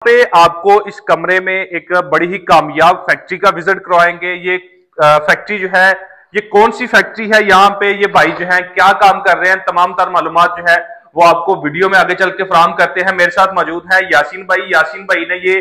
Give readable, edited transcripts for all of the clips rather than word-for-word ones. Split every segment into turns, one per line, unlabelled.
पे आपको इस कमरे में एक बड़ी ही कामयाब फैक्ट्री का विजिट करवाएंगे। ये फैक्ट्री जो है ये कौन सी फैक्ट्री है, यहाँ पे ये भाई जो है क्या काम कर रहे हैं, तमाम तर मालूमात जो है वो आपको वीडियो में आगे चल के फराहम करते हैं। मेरे साथ मौजूद है यासीन भाई। यासीन भाई ने ये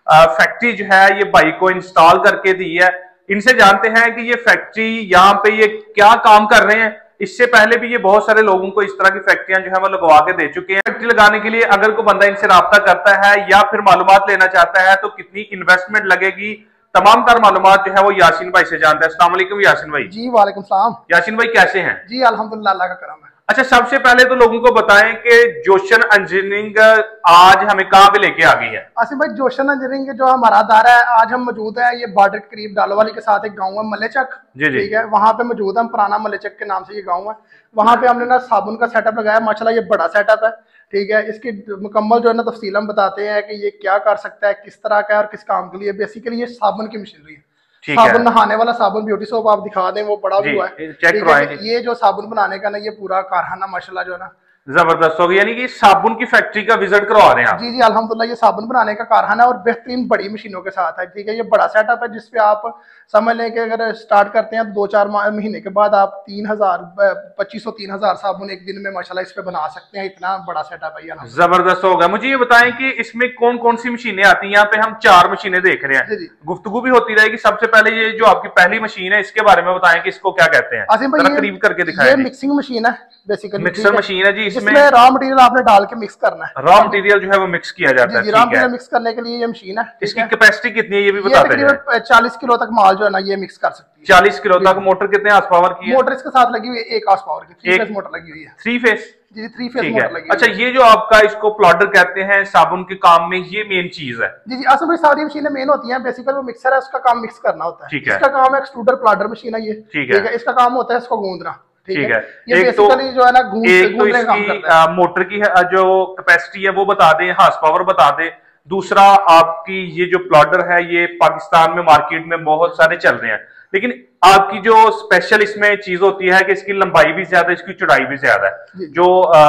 फैक्ट्री जो है ये भाई को इंस्टॉल करके दी है। इनसे जानते हैं कि ये फैक्ट्री यहाँ पे ये क्या काम कर रहे हैं। इससे पहले भी ये बहुत सारे लोगों को इस तरह की फैक्ट्रियां जो है वो लगवा के दे चुके हैं। फैक्ट्री लगाने के लिए अगर कोई बंदा इनसे राब्ता करता है या फिर मालूमात लेना चाहता है तो कितनी इन्वेस्टमेंट लगेगी, तमाम तर मालूमात जो है वो यासीन भाई से जानता है। अस्सलाम वालेकुम यासीन भाई।
जी वालेकुम सलाम।
यासीन भाई कैसे हैं?
जी अल्हम्दुलिल्लाह, अल्लाह का करम है।
अच्छा, सबसे पहले तो लोगों को बताएं कि जोशन इंजीनियरिंग आज हमें कहाँ पे लेके आ गई है।
आसिम भाई, जोशन इंजीनियरिंग जो हमारा अदारा है, आज हम मौजूद है ये बॉर्डर के करीब डालोवाली के साथ एक गांव है मल्लेचक। ठीक है, वहाँ पे मौजूद है। हम पुराना मल्लेचक के नाम से ये गांव है। वहाँ पे हमने ना साबुन का सेटअप लगाया। माशाल्लाह ये बड़ा सेटअप है। ठीक है, इसकी मुकम्मल जो है ना तफसील हम बताते हैं कि ये क्या कर सकता है, किस तरह का है और किस काम के लिए। बेसिकली ये साबुन की मशीनरी है। साबुन नहाने वाला साबुन, ब्यूटी सोप आप दिखा दें, वो बड़ा हुआ है। चेक करवाएं। ये जो साबुन बनाने का ना ये पूरा कारखाना माशाल्लाह जो है ना
जबरदस्त हो गया। यानी कि साबुन की फैक्ट्री का विजिट करवा रहे हैं आप?
जी जी अल्हम्दुलिल्लाह, ये साबुन बनाने का कारखाना और बेहतरीन बड़ी मशीनों के साथ है। ठीक है, ये बड़ा सेटअप है जिसपे आप समझ लें कि अगर स्टार्ट करते हैं तो 2-4 महीने के बाद आप 2500-3000 साबुन एक दिन में माशाल्लाह इस पे बना सकते हैं। इतना बड़ा सेटअप है ये।
जबरदस्त होगा। मुझे ये बताएं कि इसमें कौन कौन सी मशीनें आती हैं? यहाँ पे हम 4 मशीनें देख रहे हैं। गुफ्तगू भी होती रहेगी। सबसे पहले ये जो आपकी पहली मशीन है इसके बारे में बताएं कि इसको क्या कहते हैं, करीब करके दिखाएं।
ये मिक्सिंग मशीन है, बेसिकली
मिक्सर मशीन है जी। इसमें
रॉ मटेरियल आपने डाल के मिक्स करना है।
रॉ मटेरियल जो है वो मिक्स किया जाता है।
रॉ मटेरियल मिक्स करने के लिए ये मशीन है।
इसकी कैपेसिटी कितनी है ये भी बताते हैं?
40 किलो तक माल जो है ना ये मिक्स कर सकती है।
40 किलो तक। मोटर कितने हार्स पावर की है?
मोटर इसके साथ लगी हुई है 1 हार्स पावर की 3 फेस मोटर लगी हुई है।
3 फेस?
जी 3 फेस मोटर लगी।
अच्छा, ये जो आपका इसको प्लॉटर कहते हैं साबुन के काम में, ये मेन चीज है?
जी जी असल में सारी मशीनें मेन होती हैं। बेसिकली वो मिक्सर है, उसका काम मिक्स करना होता है।
ठीक है,
इसका काम है एक्सट्रूडर प्लॉटर मशीन है ये। ठीक है, इसका काम होता है इसको गूंदना। ठीक है, ये बेसिकली जो है ना गूंदने का काम करता है।
मोटर की जो कैपेसिटी है वो बता दें, हार्स पावर बता दें। दूसरा आपकी ये जो प्लॉटर है ये पाकिस्तान में मार्केट में बहुत सारे चल रहे हैं, लेकिन आपकी जो स्पेशल इसमें चीज होती है कि इसकी लंबाई भी ज्यादा, इसकी चौड़ाई भी ज्यादा है। जो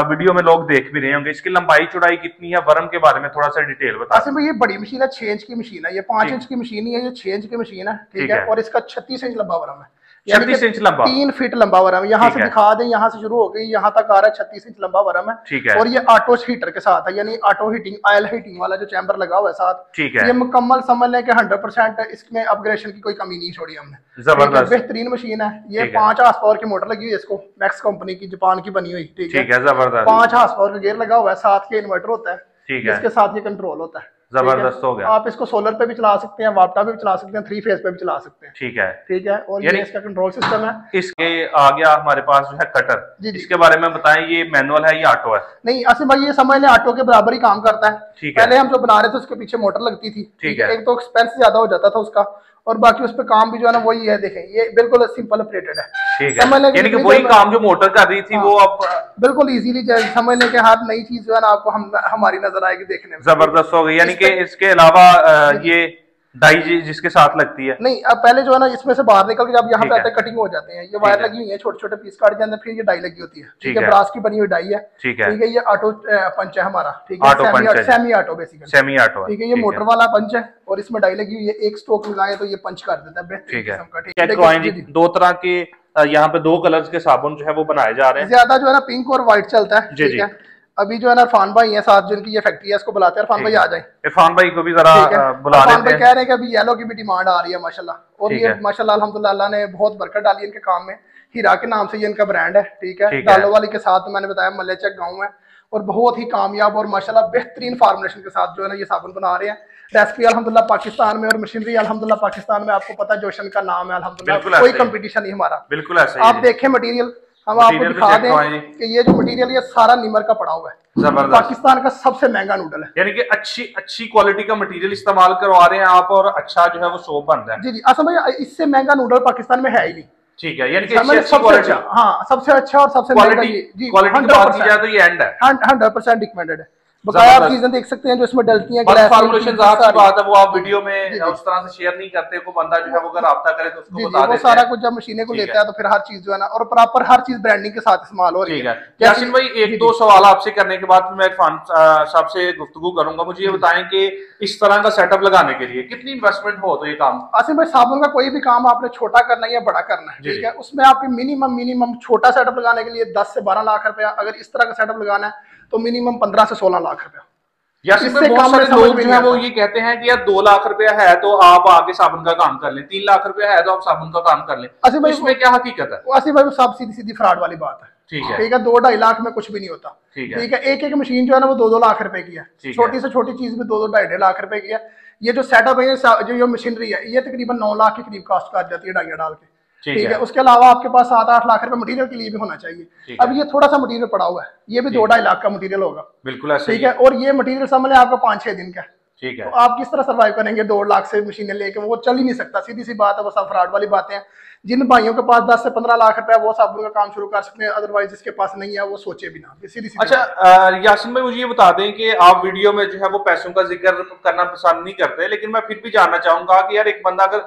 वीडियो में लोग देख भी रहे होंगे, इसकी लंबाई चौड़ाई कितनी है, वर्म के बारे में थोड़ा सा डिटेल बता।
असल में ये बड़ी मशीन है, 6 इंच की मशीन है। ये 5 इंच की मशीन नहीं है, ये 6 इंच की मशीन है। ठीक है, और इसका 36 इंच लंबा वर्म है।
36 इंच लंबा,
3 फीट लंबा वर्म। यहाँ से दिखा दें, यहाँ से शुरू हो गई, यहाँ तक आ रहा है 36 इंच लंबा वर्म है।
ठीक है, और
ये ऑटो हीटर के साथ है, यानी ऑटो हीटिंग, ऑयल हीटिंग वाला जो चैम्बर लगा हुआ है साथ।
ठीक है,
ये मुकम्मल समझ लें कि 100% इसमें अपग्रेडेशन की कोई कमी नहीं छोड़ी हमने।
जबरदस्त
बेहतरीन मशीन है ये। 5 हार्स पावर की मोटर लगी हुई है इसको, मैक्स कंपनी की, जापान की बनी हुई। ठीक है,
जबरदस्त।
5 हार्स पावर का गेयर लगा हुआ है, साथ के इन्वर्टर होता है।
ठीक है,
इसके साथ ये कंट्रोल होता है।
जबरदस्त हो गया।
आप इसको सोलर पे भी चला सकते हैं, वापटा पे भी चला सकते हैं, 3 फेज पे भी चला सकते हैं।
ठीक है,
ठीक है, और ये इसका कंट्रोल सिस्टम है।
इसके आ गया हमारे पास जो है कटर। इसके बारे में बताएं, ये मैनुअल है या ऑटो है?
नहीं आसिम भाई, ये समझ लें ऑटो के बराबर ही काम करता है। पहले हम जो बना रहे थे उसके पीछे मोटर लगती थी। ठीक है, एक तो एक्सपेंस ज्यादा हो जाता था उसका, और बाकी उस पे काम भी जो है ना वही है। देखें ये बिल्कुल सिंपल ऑपरेटेड है।
ठीक है, यानी कि वही काम जो मोटर कर रही थी वो अब
बिल्कुल इजीली समझ लें कि हर नई चीज जो है ना आपको हमारी नजर आएगी देखने में।
जबरदस्त हो गई। यानी कि इसके अलावा ये डाई जिसके साथ लगती है?
नहीं, अब पहले जो है ना इसमें से बाहर निकल के जब यहाँ पे आते हैं कटिंग हो जाते हैं। ये वायर लगी हुई है, छोटे छोटे पीस काट के अंदर फिर ये डाई लगी होती है। ठीक है, ब्रास की बनी हुई डाई है। ठीक है, ये ऑटो पंच है हमारा। ठीक है, semi auto basically,
semi auto.
ठीक है, ये मोटर वाला पंच है और इसमें डाई लगी हुई है। एक स्ट्रोक लगाए तो ये पंच कर देता है बेहतरीन किस्म का। ठीक है,
2 तरह के यहाँ पे 2 कलर्स के साबुन जो है वो बनाए जा रहे हैं।
ज्यादा जो है ना पिंक और व्हाइट चलता है। ठीक है, अभी जो है ना इरफान भाई है साथ, जिनकी ये फैक्ट्री है, इसको बुलाते हैं। इरफान भाई आ जाए।
इरफान भाई को भी जरा बुला लेते हैं।
भाई कह रहे हैं कि अभी येलो की भी डिमांड आ रही है माशाल्लाह, और ये माशाल्लाह अल्हम्दुलिल्लाह अल्लाह ने बहुत बरकत डाली इनके काम में। हीरा के नाम से ये इनका ब्रांड है। ठीक है, डालोवाली के साथ मैंने बताया मल्लेचक गाँव है, और बहुत ही कामयाब और माशाल्लाह बेहतरीन फार्मुलेशन के साथ जो है ना ये साबुन बना रहे हैं। रेसिपी अल्हम्दुलिल्लाह पाकिस्तान में और मशीनरी अल्हम्दुलिल्लाह पाकिस्तान में। आपको पता है जोशन का नाम है अल्हम्दुलिल्लाह, कोई कंपटीशन नहीं हमारा।
बिल्कुल ऐसा
आप देखें मटीरियल, हम आपको दिखा दें कि ये जो मटीरियल ये सारा निमर का पड़ा हुआ है। पाकिस्तान का सबसे महंगा नूडल है।
यानी कि अच्छी क्वालिटी का मटेरियल इस्तेमाल करवा रहे हैं आप, और अच्छा जो है वो सोप बन रहा है।
जी जी असल में इससे महंगा नूडल पाकिस्तान में है ही नहीं।
ठीक है, यानी कि
सबसे अच्छा, हाँ सबसे अच्छा और सबसे महंगा।
क्वालिटी की बात की जाए तो ये एंड है,
100% रिकमेंडेड है। बकाया आप चीजें देख सकते हैं जो इसमें डलती हैं।
फॉर्मुलेशन आपकी बात है वो आप वीडियो में उस तरह से शेयर नहीं करते, को बंदा जो है वो अगर राब्ता करे तो उसको बता देते हैं।
सारा कुछ जब मशीनें को लेता है तो फिर हर चीज जो है ना और प्रॉपर हर चीज ब्रांडिंग के साथ इस्तेमाल हो रही है।
यासीन भाई एक दो सवाल आपसे करने के बाद मैं इरफान साहब से गुफ्तगू करूंगा। मुझे ये बताएं कि इस तरह का सेटअप लगाने के लिए कितनी इन्वेस्टमेंट हो तो ये काम?
आसिम भाई साबुन का कोई भी काम आपने छोटा करना है या बड़ा करना है, ठीक है, उसमें आपकी मिनिमम छोटा सेटअप लगाने के लिए 10 से 12 लाख रुपया, अगर इस तरह का सेटअप लगाना है तो मिनिमम 15 से 16 लाख रुपया।
बहुत सारे लोग जो है वो ये कहते हैं कि यार 2 लाख रुपया है तो आप आगे साबुन का काम कर लें, 3 लाख रुपया है तो आप साबुन का काम कर लें। इसमें क्या हकीकत है?
आसिफ भाई वो सब सीधी फ्रॉड वाली बात है। ठीक है 2-2.5 लाख में कुछ भी नहीं होता। ठीक है एक मशीन जो है ना वो 2-2 लाख रुपए की है, छोटी से छोटी चीज में 2-2-2.5 लाख रुपए की है। ये जो सेटअप है जो ये मशीनरी है ये तकरीबन 9 लाख के करीब कॉस्ट कर जाती है डाइया डाल के। ठीक है उसके अलावा आपके पास 7-8 लाख रुपए मटेरियल के लिए भी होना चाहिए। अब ये थोड़ा सा मटेरियल पड़ा हुआ है, ये भी 2-2.5 लाख का मटेरियल होगा।
बिल्कुल ऐसे
ठीक है और ये मटेरियल समझ लें आपका 5-6 दिन का।
ठीक है
तो आप किस तरह सर्वाइव करेंगे 2 लाख से मशीनें लेके? वो चल ही नहीं सकता, सीधी सी बात है। वो सब फ्रॉड वाली बातें हैं। जिन भाइयों के पास 10 से 15 लाख रुपया वो साबुन का काम शुरू कर सकते हैं, अदरवाइज जिसके पास नहीं है वो सोचे भी ना। सीधी सी।
अच्छा यासीन भाई मुझे ये बता दें कि आप वीडियो में जो है वो पैसों का जिक्र करना पसंद नहीं करते, लेकिन मैं फिर भी जानना चाहूंगा कि यार एक बंदा अगर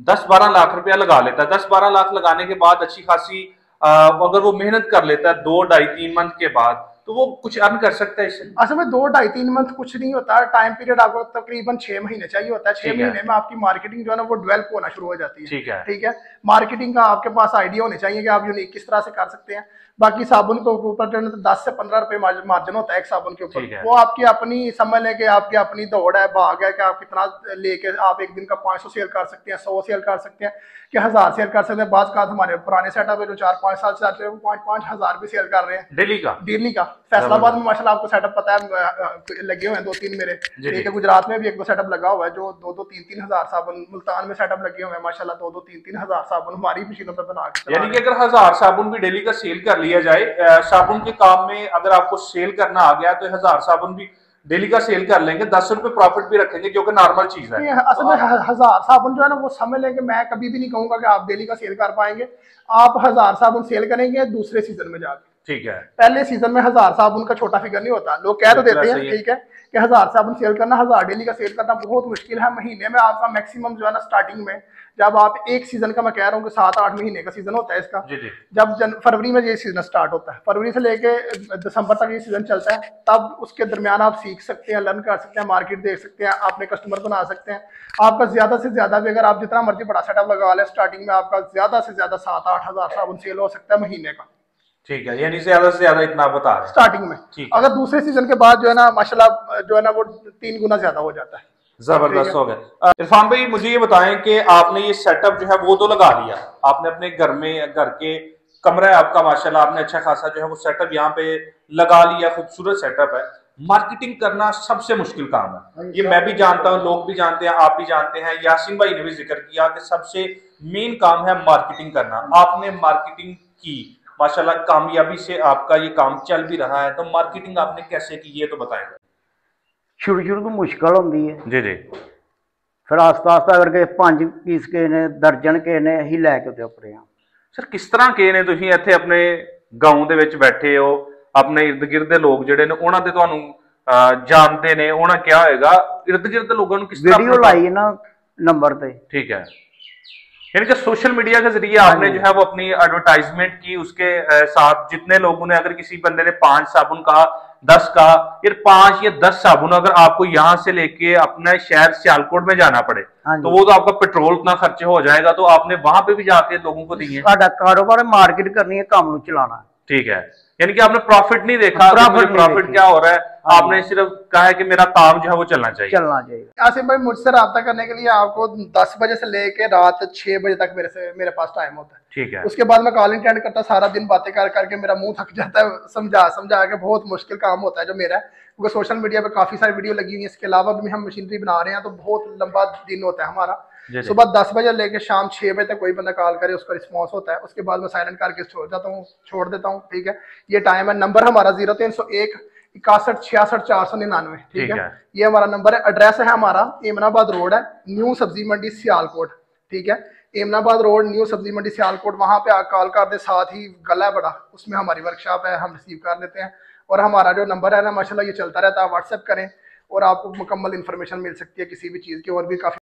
10-12 लाख रुपया लगा लेता है, 10-12 लाख लगाने के बाद अच्छी खासी अगर वो मेहनत कर लेता है 2-2.5-3 मंथ के बाद तो वो कुछ अर्न कर सकता है इससे?
असल में 2-2.5-3 मंथ कुछ नहीं होता, टाइम पीरियड आपको तकरीबन 6 महीने चाहिए होता है। 6 महीने में आपकी मार्केटिंग जो है ना वो डेवलप होना शुरू हो जाती है। ठीक है मार्केटिंग का आपके पास आइडिया होने चाहिए कि आप यूनिक किस तरह से कर सकते हैं। बाकी साबुन के ऊपर जो है 10 से 15 रुपए मार्जिन होता है एक साबुन के ऊपर। वो आपकी अपनी समझ लें कि आपकी अपनी दौड़ है, भाग है कि आप कितना लेके आप एक दिन का 500 सेल कर सकते हैं, 100 सेल कर सकते हैं कि 1000 सेल कर सकते हैं। बात का हमारे पुराने सेटअप है जो 4-5 साल से आते हैं वो 5-5 हज़ार भी सेल कर रहे हैं डेली का। फैसलाबाद में माशाल्लाह आपको सेटअप पता है लगे हुए हैं 2-3 मेरे। ठीक है गुजरात में भी 1-2 सेटअप लगा हुआ है जो 2-3 हज़ार साबुन, मुल्तान में सेटअप लगे हुए हैं माशाल्लाह 2-3 हज़ार साबुन हमारी मशीनों पर बना के।
यानी कि अगर 1000 साबुन भी डेली का सेल कर लिया जाए, साबुन के काम में अगर आपको सेल करना आ गया तो 1000 साबुन भी डेली का सेल कर लेंगे, 10 रुपए प्रॉफिट भी रखेंगे जो कि नॉर्मल चीज है।
असल में 1000 साबुन जो है ना वो समझ लेंगे, मैं कभी भी नहीं कहूंगा कि आप डेली का सेल कर पाएंगे। आप 1000 साबुन सेल करेंगे दूसरे सीजन में जाके।
ठीक है
पहले सीजन में 1000 साबुन का छोटा फिगर नहीं होता। लोग कह तो देते हैं ठीक है कि 1000 साबुन सेल करना, 1000 डेली का सेल करना बहुत मुश्किल है। महीने में आपका मैक्सिमम जो है ना स्टार्टिंग में जब आप एक सीजन का, मैं कह रहा हूँ कि 7-8 महीने का सीजन होता है इसका। जब फरवरी में ये सीजन स्टार्ट होता है, फरवरी से लेके दिसंबर तक ये सीजन चलता है, तब उसके दरमियान आप सीख सकते हैं, लर्न कर सकते हैं, मार्केट देख सकते हैं, अपने कस्टमर बना सकते हैं। आपका ज्यादा से ज्यादा भी अगर आप जितना मर्जी बड़ा सेटअप लगा लें स्टार्टिंग में आपका ज्यादा से ज्यादा 7-8 हज़ार साबुन सेल हो सकता है महीने का।
ठीक है यानी ज्यादा से ज्यादा इतना बता रहे हैं
स्टार्टिंग में। अगर दूसरे सीजन के बाद जो है ना माशाल्लाह जो है ना वो 3 गुना ज्यादा हो जाता है।
जबरदस्त हो गया। इरफान भाई मुझे ये बताएं कि आपने ये सेटअप जो है वो तो लगा लिया, आपने अपने घर में, घर के कमरा है आपका माशाल्लाह, आपने अच्छा खासा जो है वो सेटअप यहाँ पे लगा लिया, खूबसूरत सेटअप है। मार्केटिंग करना सबसे मुश्किल काम है, ये मैं भी जानता हूँ, लोग भी जानते हैं, आप भी जानते हैं, यासीन भाई ने भी जिक्र किया कि सबसे मेन काम है मार्केटिंग करना। आपने मार्केटिंग की माशाल्लाह, कामयाबी से आपका ये काम चल भी रहा है, तो मार्केटिंग आपने कैसे की ये तो बताएंगे।
शुरू तो मुश्किल होती है
जी जी,
फिर आस्ता आस्ता करके 5 पीस के ने, दर्जन के ने ही लैके उत्ते उपरे आ।
सर किस तरह के ने तुसीं इत्थे अपने गांव दे विच बैठे हो, अपने इर्द गिर्द दे लोग जिहड़े ने उन्हां ते तुहानूं जानते ने, उन्हां क्या होएगा इर्द गिर्द लोगों किस तरह
वीडियो लाई ना नंबर पे।
ठीक है यानी कि सोशल मीडिया के जरिए आपने जो है वो अपनी एडवर्टाइजमेंट की, उसके साथ जितने लोगों ने, अगर किसी बंदे ने 5 साबुन कहा, 10 का, फिर 5 या 10 साबुन अगर आपको यहाँ से लेके अपने शहर सियालकोट में जाना पड़े तो वो तो आपका पेट्रोल इतना खर्चे हो जाएगा, तो आपने वहां पे भी जाके लोगों को दिए।
कारोबार मार्केट करनी है, काम चलाना।
ठीक है यानी कि आपने प्रॉफिट नहीं देखा, प्रॉफिट क्या हो रहा है, आपने सिर्फ कहा है कि मेरा काम जो है वो चलना चाहिए।
आसिम भाई मुझसे रब्ता करने के लिए आपको 10 बजे से लेके रात 6 बजे तक मेरे पास टाइम होता है।
ठीक है
उसके बाद मैं कॉलिंग अटेंड करता, सारा दिन बातें कर करके मेरा मुंह थक जाता है, समझा के बहुत मुश्किल काम होता है जो मेरा है, क्योंकि सोशल मीडिया पे काफी सारी वीडियो लगी हुई है। इसके अलावा भी हम मशीनरी बना रहे हैं तो बहुत लंबा दिन होता है हमारा। सुबह 10 बजे लेके शाम 6 बजे तक कोई बंदा कॉल करे उसका रिस्पॉन्स होता है, उसके बाद मैं साइलेंट करके छोड़ देता हूँ। ठीक है ये टाइम है। नंबर हमारा 0301 61 66 499। ठीक है ये हमारा नंबर है। एड्रेस है हमारा एमनाबाद रोड है, न्यू सब्जी मंडी सियालकोट। ठीक है एमनाबाद रोड, न्यू सब्जी मंडी सियालकोट, वहां पे कॉल कर दे। साथ ही गला है बड़ा, उसमें हमारी वर्कशॉप है, हम रिसीव कर लेते हैं। और हमारा जो नंबर है ना माशाल्लाह ये चलता रहता है, व्हाट्सएप करें और आपको मुकम्मल इन्फॉर्मेशन मिल सकती है किसी भी चीज़ की। और भी काफ़ी